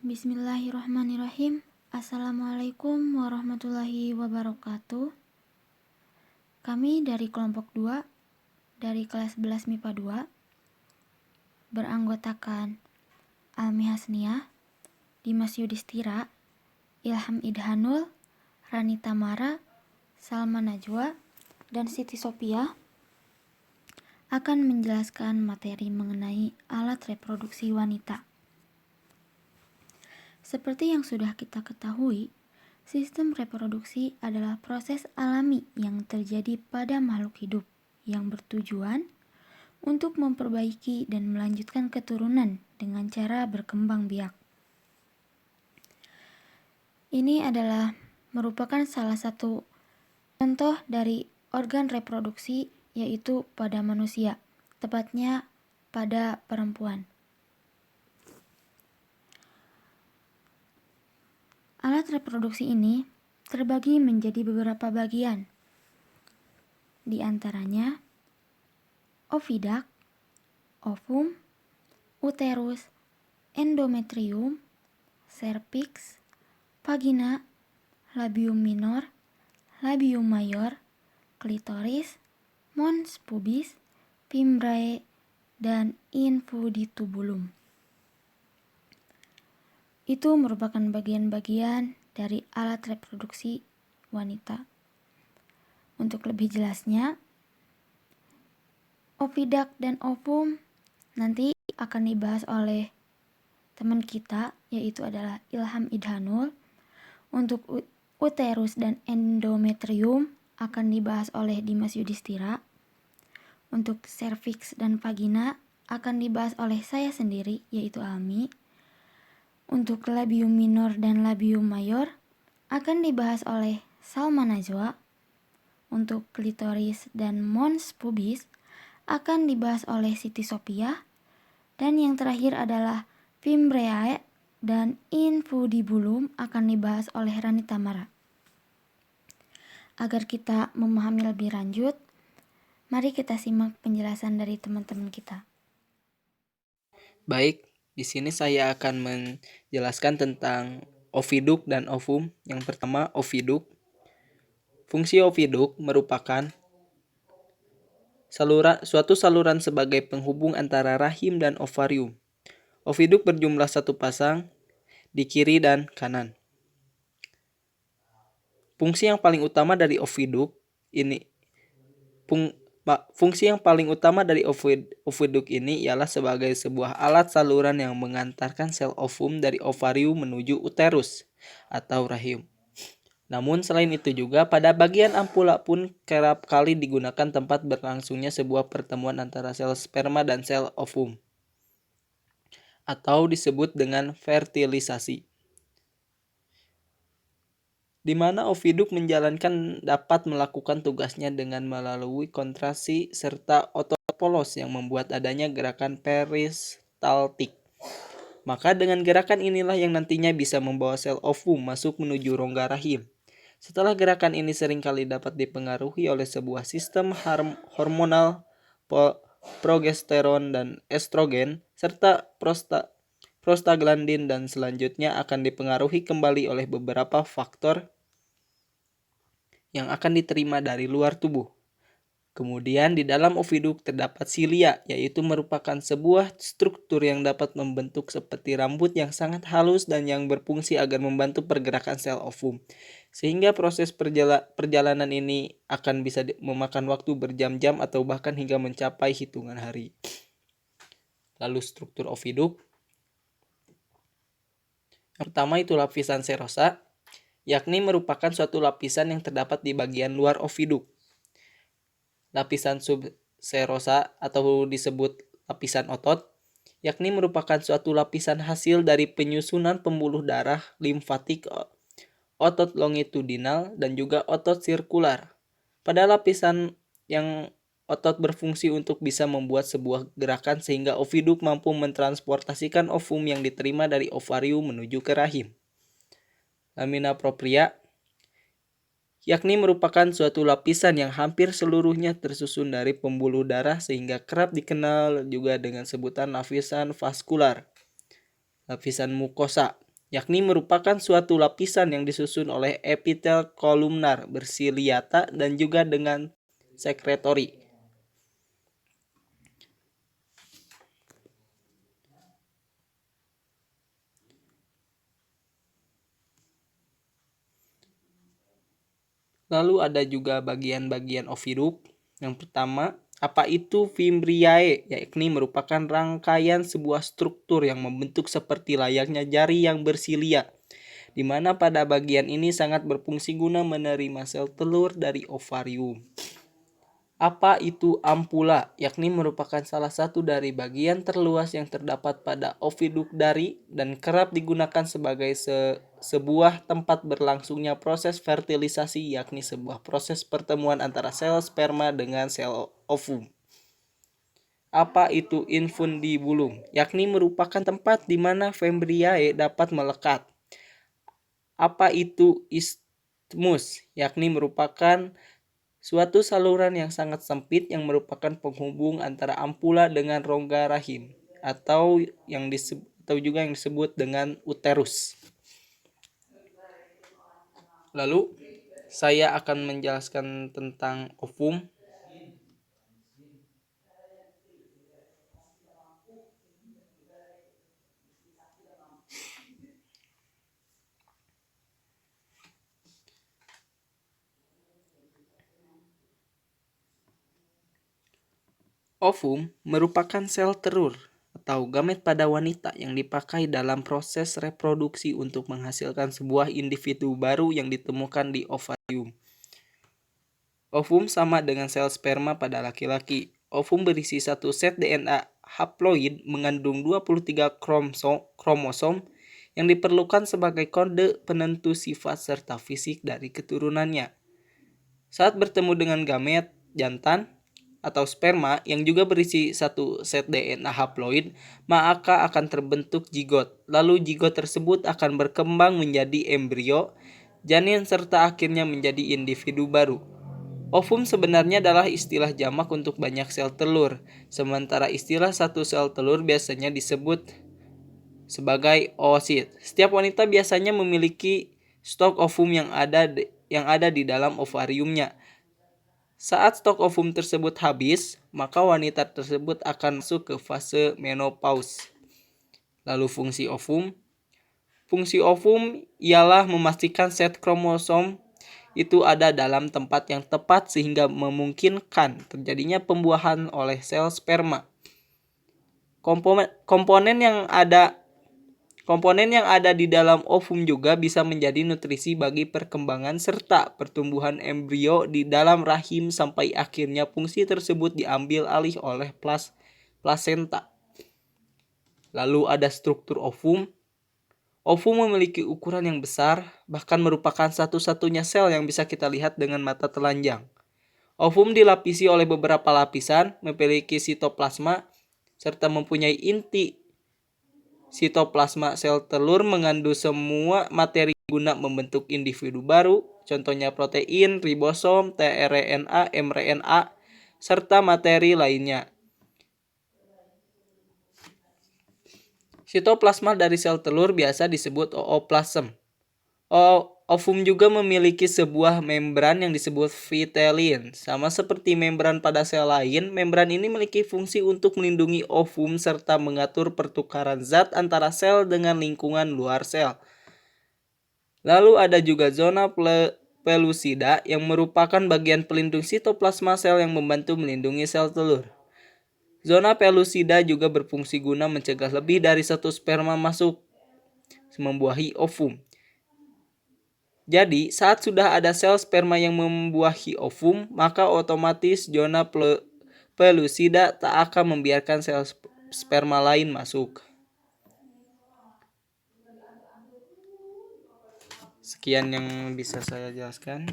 Bismillahirrahmanirrahim. Assalamualaikum warahmatullahi wabarakatuh. Kami dari kelompok 2 dari kelas 11 MIPA 2 beranggotakan Almi Hasniah, Dimas Yudhistira, Ilham Idhanul, Rani Tamara, Salma Najwa, dan Siti Sophia akan menjelaskan materi mengenai alat reproduksi wanita. Seperti yang sudah kita ketahui, sistem reproduksi adalah proses alami yang terjadi pada makhluk hidup yang bertujuan untuk memperbaiki dan melanjutkan keturunan dengan cara berkembang biak. Ini adalah merupakan salah satu contoh dari organ reproduksi, yaitu pada manusia, tepatnya pada perempuan. Alat reproduksi ini terbagi menjadi beberapa bagian. Di antaranya oviduct, ovum, uterus, endometrium, cervix, vagina, labium minor, labium mayor, klitoris, mons pubis, fimbriae, dan infundibulum. Itu merupakan bagian-bagian dari alat reproduksi wanita. Untuk lebih jelasnya, oviduct dan ovum nanti akan dibahas oleh teman kita, yaitu adalah Ilham Idhanul. Untuk uterus dan endometrium akan dibahas oleh Dimas Yudhistira. Untuk cervix dan vagina akan dibahas oleh saya sendiri, yaitu Almi. Untuk labium minor dan labium mayor akan dibahas oleh Salma Najwa. Untuk klitoris dan mons pubis akan dibahas oleh Siti Sophia. Dan yang terakhir adalah fimbriae dan infundibulum akan dibahas oleh Rani Tamara. Agar kita memahami lebih lanjut, mari kita simak penjelasan dari teman-teman kita. Baik, di sini saya akan menjelaskan tentang oviduct dan ovum. Yang pertama, oviduct. Fungsi oviduct merupakan suatu saluran sebagai penghubung antara rahim dan ovarium. Oviduct berjumlah satu pasang di kiri dan kanan. Fungsi yang paling utama dari oviduct ini ialah sebagai sebuah alat saluran yang mengantarkan sel ovum dari ovarium menuju uterus atau rahim. Namun selain itu juga pada bagian ampula pun kerap kali digunakan tempat berlangsungnya sebuah pertemuan antara sel sperma dan sel ovum, atau disebut dengan fertilisasi, di mana oviduct dapat melakukan tugasnya dengan melalui kontraksi serta otot polos yang membuat adanya gerakan peristaltik. Maka dengan gerakan inilah yang nantinya bisa membawa sel ovum masuk menuju rongga rahim. Setelah gerakan ini seringkali dapat dipengaruhi oleh sebuah sistem hormonal progesteron dan estrogen serta prostaglandin, dan selanjutnya akan dipengaruhi kembali oleh beberapa faktor yang akan diterima dari luar tubuh. Kemudian di dalam oviduct terdapat silia, yaitu merupakan sebuah struktur yang dapat membentuk seperti rambut yang sangat halus dan yang berfungsi agar membantu pergerakan sel ovum. Sehingga proses perjalanan ini akan bisa memakan waktu berjam-jam atau bahkan hingga mencapai hitungan hari. Lalu struktur oviduct. Yang pertama itu lapisan serosa, yakni merupakan suatu lapisan yang terdapat di bagian luar oviduct. Lapisan subserosa atau disebut lapisan otot, yakni merupakan suatu lapisan hasil dari penyusunan pembuluh darah limfatik, otot longitudinal, dan juga otot sirkular. Pada lapisan yang otot berfungsi untuk bisa membuat sebuah gerakan sehingga oviduct mampu mentransportasikan ovum yang diterima dari ovarium menuju ke rahim. Lamina propria, yakni merupakan suatu lapisan yang hampir seluruhnya tersusun dari pembuluh darah sehingga kerap dikenal juga dengan sebutan lapisan vaskular. Lapisan mukosa, yakni merupakan suatu lapisan yang disusun oleh epitel kolumnar bersiliata dan juga dengan sekretori. Lalu ada juga bagian-bagian oviduct. Yang pertama, apa itu fimbriae? Yakni merupakan rangkaian sebuah struktur yang membentuk seperti layaknya jari yang bersilia, di mana pada bagian ini sangat berfungsi guna menerima sel telur dari ovarium. Apa itu ampula? Yakni merupakan salah satu dari bagian terluas yang terdapat pada oviduct dari dan kerap digunakan sebagai sebuah tempat berlangsungnya proses fertilisasi, yakni sebuah proses pertemuan antara sel sperma dengan sel ovum. Apa itu infundibulum? Yakni merupakan tempat di mana Fimbriae dapat melekat. Apa itu isthmus? Yakni merupakan suatu saluran yang sangat sempit yang merupakan penghubung antara ampula dengan rongga rahim atau juga yang disebut dengan uterus. Lalu saya akan menjelaskan tentang ovum. Ovum merupakan sel telur atau gamet pada wanita yang dipakai dalam proses reproduksi untuk menghasilkan sebuah individu baru yang ditemukan di ovarium. Ovum sama dengan sel sperma pada laki-laki. Ovum berisi satu set DNA haploid mengandung 23 kromosom yang diperlukan sebagai kode penentu sifat serta fisik dari keturunannya. Saat bertemu dengan gamet jantan atau sperma yang juga berisi satu set DNA haploid, maka akan terbentuk zigot. Lalu zigot tersebut akan berkembang menjadi embrio, janin serta akhirnya menjadi individu baru. Ovum sebenarnya adalah istilah jamak untuk banyak sel telur, sementara istilah satu sel telur biasanya disebut sebagai oosit. Setiap wanita biasanya memiliki stok ovum yang ada di dalam ovariumnya. Saat stok ovum tersebut habis, maka wanita tersebut akan masuk ke fase menopause. Lalu fungsi ovum. Fungsi ovum ialah memastikan set kromosom itu ada dalam tempat yang tepat sehingga memungkinkan terjadinya pembuahan oleh sel sperma. Komponen yang ada di dalam ovum juga bisa menjadi nutrisi bagi perkembangan serta pertumbuhan embrio di dalam rahim sampai akhirnya fungsi tersebut diambil alih oleh plasenta. Lalu ada struktur ovum. Ovum memiliki ukuran yang besar, bahkan merupakan satu-satunya sel yang bisa kita lihat dengan mata telanjang. Ovum dilapisi oleh beberapa lapisan, memiliki sitoplasma, serta mempunyai inti. Sitoplasma sel telur mengandung semua materi guna membentuk individu baru, contohnya protein, ribosom, tRNA, mRNA, serta materi lainnya. Sitoplasma dari sel telur biasa disebut ooplasm. Ovum juga memiliki sebuah membran yang disebut vitellin. Sama seperti membran pada sel lain, membran ini memiliki fungsi untuk melindungi ovum serta mengatur pertukaran zat antara sel dengan lingkungan luar sel. Lalu ada juga zona pellucida yang merupakan bagian pelindung sitoplasma sel yang membantu melindungi sel telur. Zona pellucida juga berfungsi guna mencegah lebih dari satu sperma masuk membuahi ovum. Jadi, saat sudah ada sel sperma yang membuahi ovum, maka otomatis zona pellucida tak akan membiarkan sel sperma lain masuk. Sekian yang bisa saya jelaskan.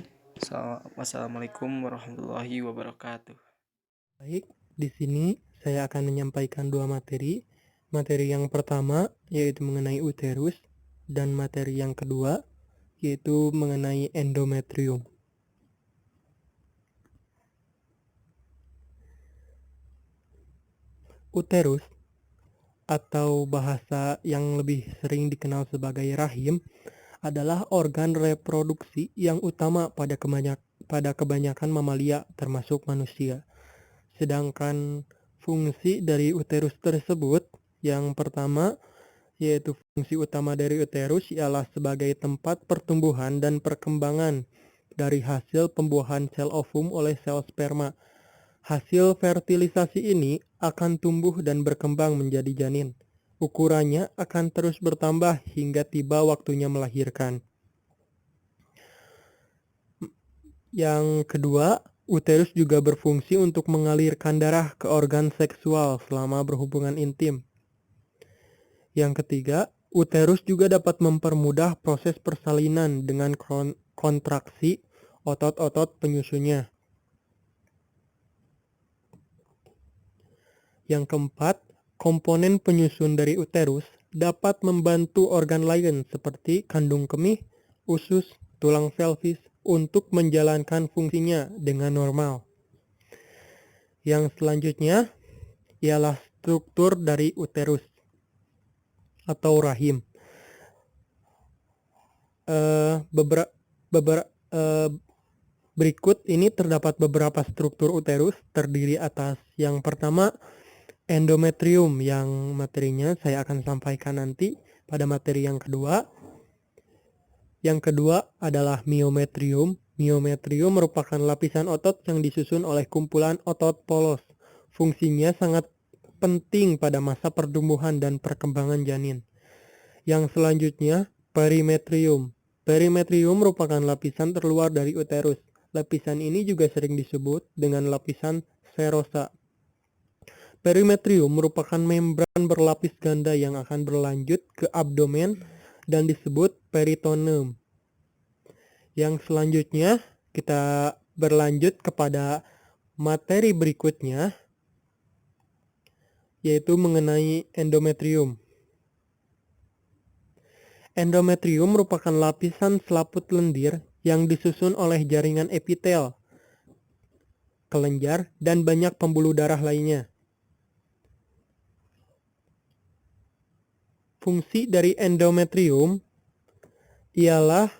Wassalamualaikum warahmatullahi wabarakatuh. Baik, di sini saya akan menyampaikan dua materi. Materi yang pertama yaitu mengenai uterus dan materi yang kedua yaitu mengenai endometrium. Uterus atau bahasa yang lebih sering dikenal sebagai rahim adalah organ reproduksi yang utama pada kebanyakan mamalia termasuk manusia. Sedangkan fungsi dari uterus tersebut, yang pertama yaitu fungsi utama dari uterus ialah sebagai tempat pertumbuhan dan perkembangan dari hasil pembuahan sel ovum oleh sel sperma. Hasil fertilisasi ini akan tumbuh dan berkembang menjadi janin. Ukurannya akan terus bertambah hingga tiba waktunya melahirkan. Yang kedua, uterus juga berfungsi untuk mengalirkan darah ke organ seksual selama berhubungan intim. Yang ketiga, uterus juga dapat mempermudah proses persalinan dengan kontraksi otot-otot penyusunnya. Yang keempat, komponen penyusun dari uterus dapat membantu organ lain seperti kandung kemih, usus, tulang pelvis untuk menjalankan fungsinya dengan normal. Yang selanjutnya ialah struktur dari uterus atau rahim. Berikut ini terdapat beberapa struktur uterus terdiri atas yang pertama endometrium yang materinya saya akan sampaikan nanti pada materi yang kedua. Yang kedua adalah miometrium. Miometrium merupakan lapisan otot yang disusun oleh kumpulan otot polos. Fungsinya sangat penting pada masa pertumbuhan dan perkembangan janin. Yang selanjutnya, perimetrium. Perimetrium merupakan lapisan terluar dari uterus. Lapisan ini juga sering disebut dengan lapisan serosa. Perimetrium merupakan membran berlapis ganda yang akan berlanjut ke abdomen dan disebut peritoneum. Yang selanjutnya, kita berlanjut kepada materi berikutnya, yaitu mengenai endometrium. Endometrium merupakan lapisan selaput lendir yang disusun oleh jaringan epitel, kelenjar, dan banyak pembuluh darah lainnya. Fungsi dari endometrium ialah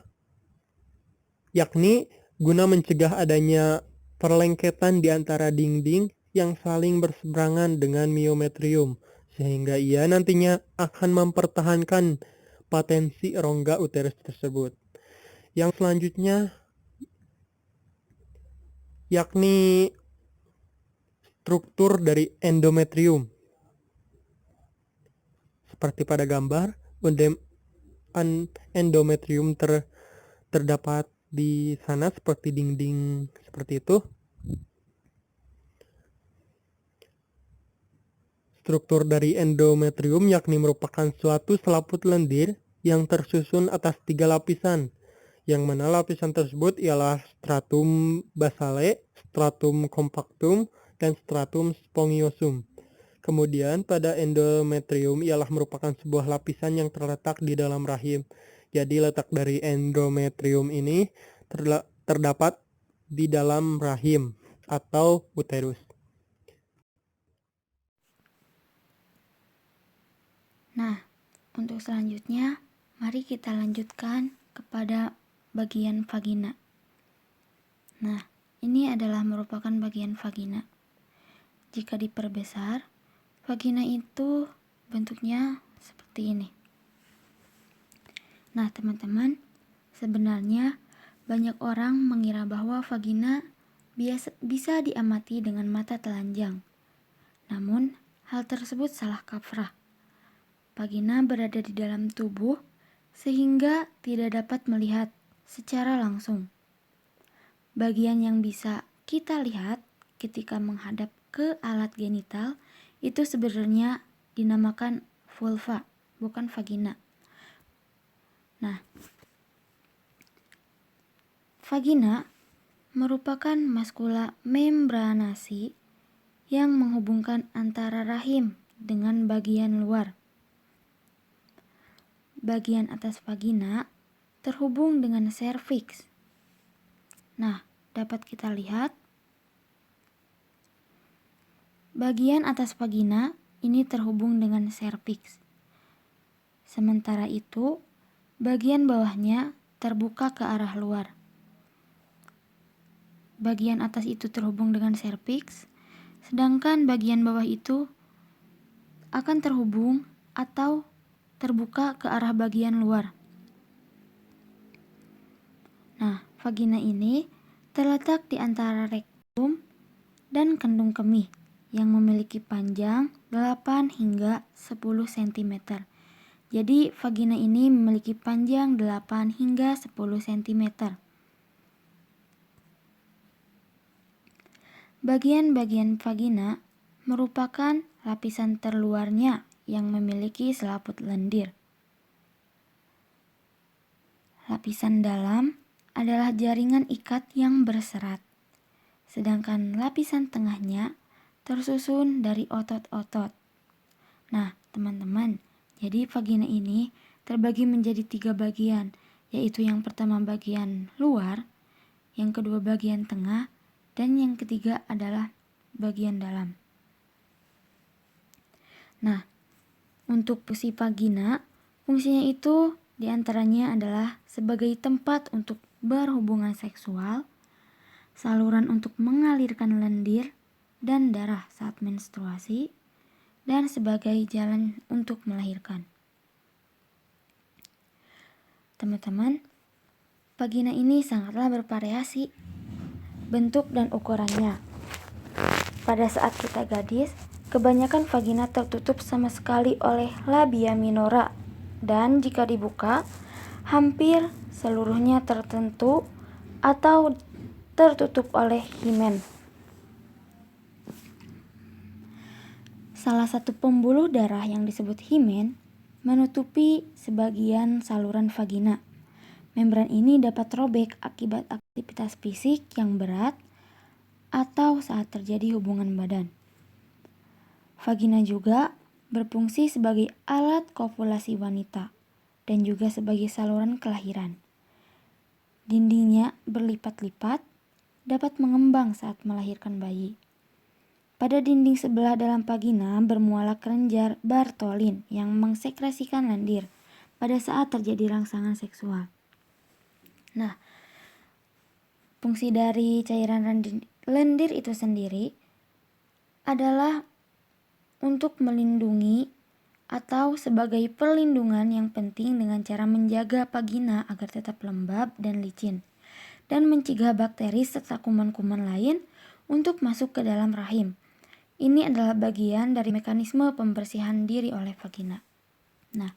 yakni guna mencegah adanya perlengketan di antara dinding yang saling berseberangan dengan miometrium, sehingga ia nantinya akan mempertahankan potensi rongga uterus tersebut. Yang selanjutnya yakni struktur dari endometrium. Seperti pada gambar, endometrium terdapat di sana seperti dinding seperti itu. Struktur dari endometrium yakni merupakan suatu selaput lendir yang tersusun atas 3 lapisan, yang mana lapisan tersebut ialah stratum basale, stratum compactum, dan stratum spongiosum. Kemudian pada endometrium ialah merupakan sebuah lapisan yang terletak di dalam rahim. Jadi letak dari endometrium ini terdapat di dalam rahim atau uterus. Nah, untuk selanjutnya, mari kita lanjutkan kepada bagian vagina. Nah, ini adalah merupakan bagian vagina. Jika diperbesar, vagina itu bentuknya seperti ini. Nah, teman-teman, sebenarnya banyak orang mengira bahwa vagina bisa diamati dengan mata telanjang. Namun, hal tersebut salah kaprah. Vagina berada di dalam tubuh sehingga tidak dapat melihat secara langsung. Bagian yang bisa kita lihat ketika menghadap ke alat genital itu sebenarnya dinamakan vulva, bukan vagina. Nah, vagina merupakan maskula membranasi yang menghubungkan antara rahim dengan bagian luar. Bagian atas vagina terhubung dengan serviks. Nah, dapat kita lihat bagian atas vagina ini terhubung dengan serviks. Sementara itu, bagian bawahnya terbuka ke arah luar. Bagian atas itu terhubung dengan serviks, sedangkan bagian bawah itu akan terhubung atau terbuka ke arah bagian luar. Nah, vagina ini terletak di antara rektum dan kandung kemih yang memiliki panjang 8 hingga 10 cm. Jadi, vagina ini memiliki panjang 8 hingga 10 cm. Bagian-bagian vagina merupakan lapisan terluarnya yang memiliki selaput lendir. Lapisan dalam adalah jaringan ikat yang berserat, sedangkan lapisan tengahnya tersusun dari otot-otot. Nah, teman-teman, jadi vagina ini terbagi menjadi 3 bagian, yaitu yang pertama bagian luar, yang kedua bagian tengah, dan yang ketiga adalah bagian dalam. Nah, untuk fungsi vagina, fungsinya itu diantaranya adalah sebagai tempat untuk berhubungan seksual, saluran untuk mengalirkan lendir dan darah saat menstruasi, dan sebagai jalan untuk melahirkan. Teman-teman, vagina ini sangatlah bervariasi bentuk dan ukurannya. Pada saat kita gadis, kebanyakan vagina tertutup sama sekali oleh labia minora, dan jika dibuka, hampir seluruhnya tertentu atau tertutup oleh himen. Salah satu pembuluh darah yang disebut himen menutupi sebagian saluran vagina. Membran ini dapat robek akibat aktivitas fisik yang berat atau saat terjadi hubungan badan. Vagina juga berfungsi sebagai alat kopulasi wanita dan juga sebagai saluran kelahiran. Dindingnya berlipat-lipat, dapat mengembang saat melahirkan bayi. Pada dinding sebelah dalam vagina bermuara kelenjar Bartholin yang mengsekresikan lendir pada saat terjadi rangsangan seksual. Nah, fungsi dari cairan lendir itu sendiri adalah untuk melindungi atau sebagai perlindungan yang penting dengan cara menjaga vagina agar tetap lembab dan licin, dan mencegah bakteri serta kuman-kuman lain untuk masuk ke dalam rahim. Ini adalah bagian dari mekanisme pembersihan diri oleh vagina. Nah,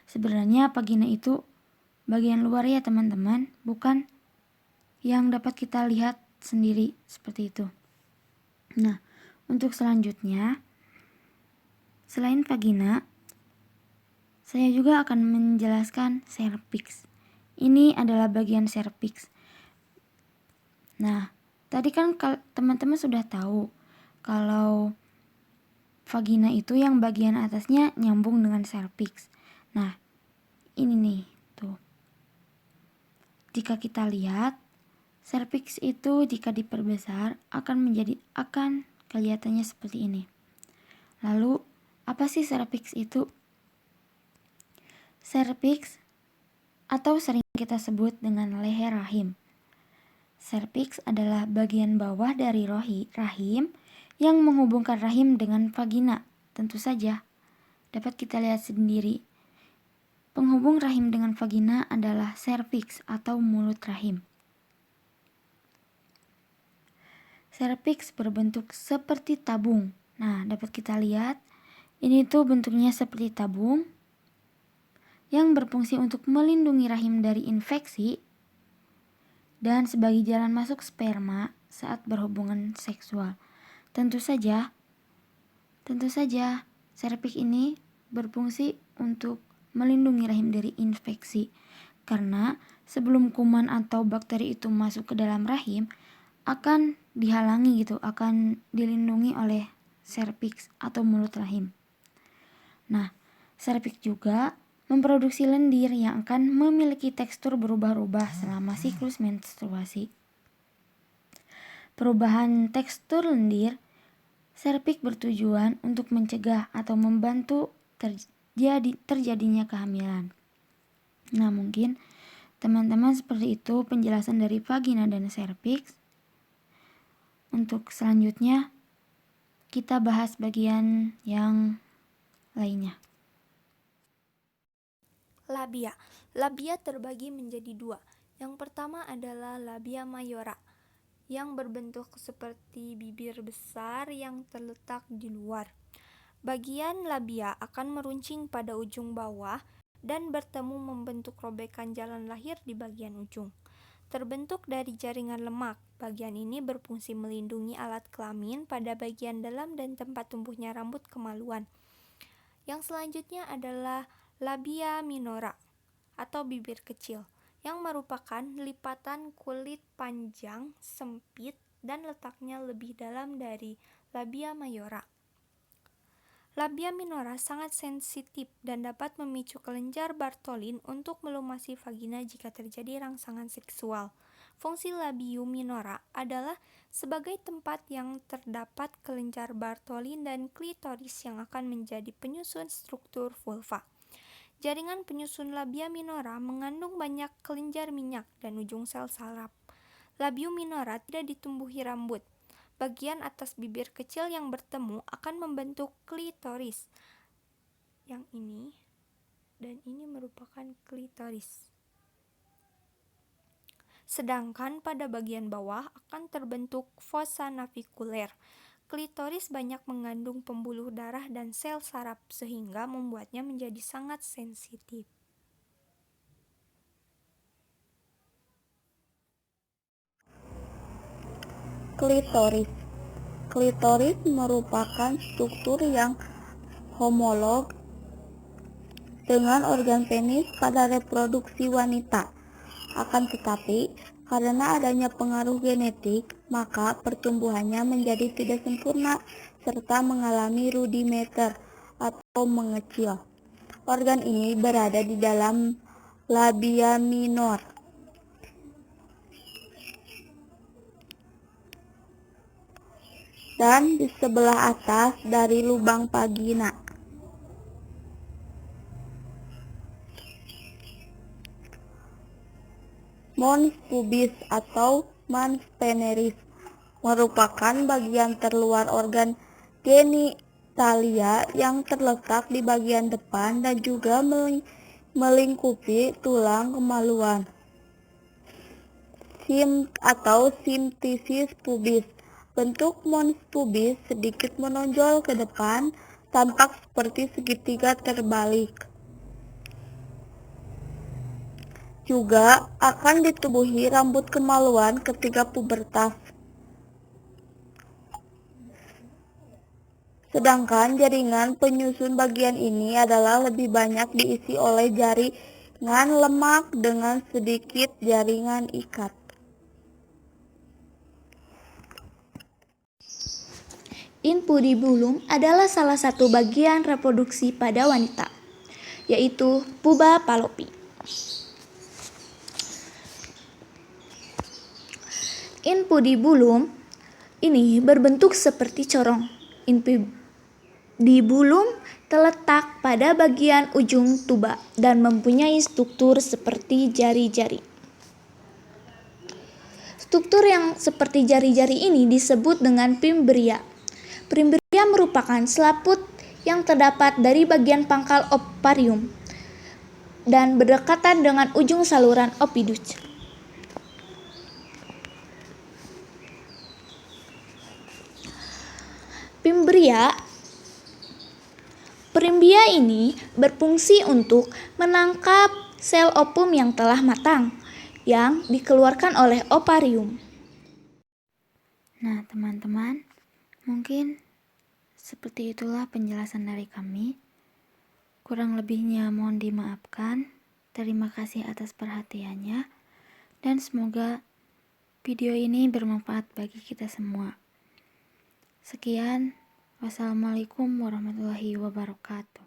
sebenarnya vagina itu bagian luar ya teman-teman, bukan yang dapat kita lihat sendiri seperti itu. Nah, untuk selanjutnya, selain vagina, saya juga akan menjelaskan serviks. Ini adalah bagian serviks. Nah, tadi kan teman-teman sudah tahu kalau vagina itu yang bagian atasnya nyambung dengan serviks. Nah, ini nih, tuh. Jika kita lihat, serviks itu jika diperbesar akan kelihatannya seperti ini. Lalu, apa sih serviks itu? Serviks atau sering kita sebut dengan leher rahim. Serviks adalah bagian bawah dari rahim yang menghubungkan rahim dengan vagina. Tentu saja dapat kita lihat sendiri. Penghubung rahim dengan vagina adalah serviks atau mulut rahim. Serviks berbentuk seperti tabung. Nah, dapat kita lihat, ini tuh bentuknya seperti tabung yang berfungsi untuk melindungi rahim dari infeksi dan sebagai jalan masuk sperma saat berhubungan seksual. Tentu saja, serviks ini berfungsi untuk melindungi rahim dari infeksi, karena sebelum kuman atau bakteri itu masuk ke dalam rahim, akan dihalangi akan dilindungi oleh serviks atau mulut rahim. Nah, serviks juga memproduksi lendir yang akan memiliki tekstur berubah-ubah selama siklus menstruasi. Perubahan tekstur lendir Serviks bertujuan untuk mencegah atau membantu terjadinya kehamilan. Nah, mungkin teman-teman seperti itu penjelasan dari vagina dan serviks. Untuk selanjutnya kita bahas bagian yang lainnya. Labia. Labia terbagi menjadi dua. Yang pertama adalah labia mayora, yang berbentuk seperti bibir besar yang terletak di luar. Bagian labia akan meruncing pada ujung bawah dan bertemu membentuk robekan jalan lahir di bagian ujung. Terbentuk dari jaringan lemak, bagian ini berfungsi melindungi alat kelamin pada bagian dalam dan tempat tumbuhnya rambut kemaluan. Yang selanjutnya adalah labia minora atau bibir kecil, yang merupakan lipatan kulit panjang, sempit, dan letaknya lebih dalam dari labia mayora. Labia minora sangat sensitif dan dapat memicu kelenjar Bartholin untuk melumasi vagina jika terjadi rangsangan seksual. Fungsi labium minora adalah sebagai tempat yang terdapat kelenjar Bartholin dan klitoris yang akan menjadi penyusun struktur vulva. Jaringan penyusun labia minora mengandung banyak kelenjar minyak dan ujung sel saraf. Labium minora tidak ditumbuhi rambut. Bagian atas bibir kecil yang bertemu akan membentuk klitoris. Yang ini dan ini merupakan klitoris. Sedangkan pada bagian bawah akan terbentuk fossa navikuler. Klitoris banyak mengandung pembuluh darah dan sel saraf sehingga membuatnya menjadi sangat sensitif. Klitoris. Klitoris merupakan struktur yang homolog dengan organ penis pada reproduksi wanita. Akan tetapi, karena adanya pengaruh genetik, maka pertumbuhannya menjadi tidak sempurna serta mengalami rudimeter atau mengecil. Organ ini berada di dalam labia minor. Dan di sebelah atas dari lubang vagina. Mons pubis atau mons veneris merupakan bagian terluar organ genitalia yang terletak di bagian depan dan juga melingkupi tulang kemaluan. Simtisis pubis. Bentuk mons pubis sedikit menonjol ke depan, tampak seperti segitiga terbalik. Juga akan ditubuhi rambut kemaluan ketika pubertas. Sedangkan jaringan penyusun bagian ini adalah lebih banyak diisi oleh jaringan lemak dengan sedikit jaringan ikat. Infundibulum adalah salah satu bagian reproduksi pada wanita, yaitu puba fallopi. Infundibulum ini berbentuk seperti corong. Infundibulum terletak pada bagian ujung tuba dan mempunyai struktur seperti jari-jari. Struktur yang seperti jari-jari ini disebut dengan fimbria. Fimbria merupakan selaput yang terdapat dari bagian pangkal ovarium dan berdekatan dengan ujung saluran opidus. Fimbria ini berfungsi untuk menangkap sel ovum yang telah matang yang dikeluarkan oleh ovarium. Nah, teman-teman, mungkin seperti itulah penjelasan dari kami. Kurang lebihnya mohon dimaafkan. Terima kasih atas perhatiannya dan semoga video ini bermanfaat bagi kita semua. Sekian, wassalamualaikum warahmatullahi wabarakatuh.